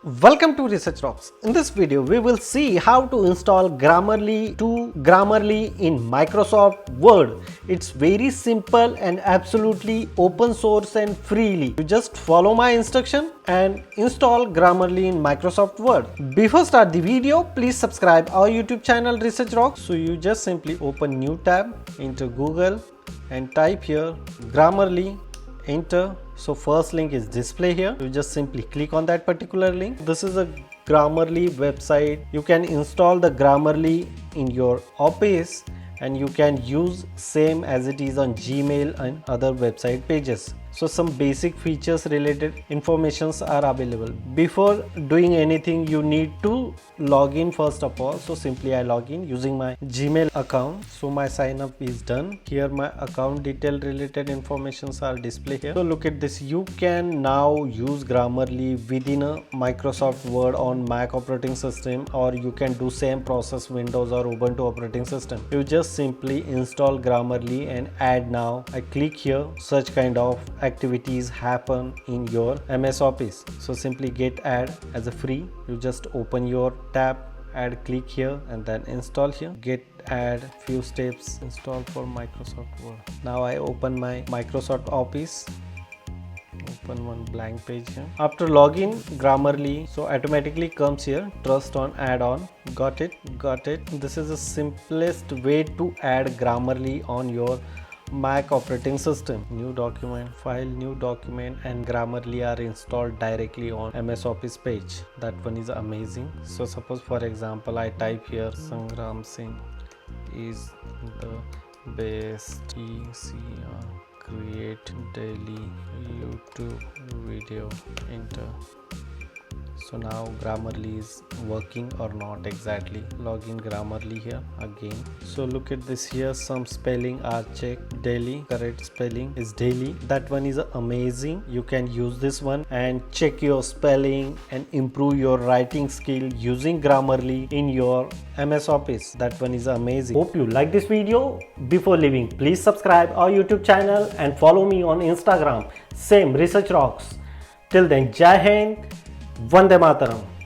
Welcome to Research Rocks. In this video, we will see how to install Grammarly to Grammarly in Microsoft Word. It's very simple and absolutely open source and freely. You just follow my instruction and install Grammarly in Microsoft Word. Before start the video, please subscribe our YouTube channel Research Rocks. So you just simply open new tab into Google and type here Grammarly, enter. So first link is display here. You just simply click on that particular link. This is a Grammarly website. You can install the Grammarly in your office and you can use same as it is on Gmail and other website pages. So some basic features related informations are available. Before doing anything, you need to log in first of all. So simply I log in using my Gmail account. So my sign up is done. Here my account detail related informations are displayed here. So look at this. You can now use Grammarly within a Microsoft Word on Mac operating system, or you can do same process Windows or Ubuntu operating system. You just simply install Grammarly and add now. I click here, such kind of activities happen in your MS Office. So simply get add as a free. You just open your tab, add, click here and then install here. Get add, few steps, install for Microsoft Word. Now I open my Microsoft Office. Open one blank page here. After login Grammarly, so automatically comes here, trust on add-on. Got it. This is the simplest way to add Grammarly on your Mac operating system. New document, file, new document, and Grammarly are installed directly on MS Office page. That one is amazing. So suppose for example I type here Sangram Singh is the best ECR create daily YouTube video, enter. So now Grammarly is working or not exactly. Login Grammarly here again. So look at this here, some spelling are checked. Daily, correct spelling is daily. That one is amazing. You can use this one and check your spelling and improve your writing skill using Grammarly in your MS Office. That one is amazing. Hope you like this video. Before leaving, please subscribe our YouTube channel and follow me on Instagram. Same Research Rocks. Till then, Jai Hind. Vande Mataram.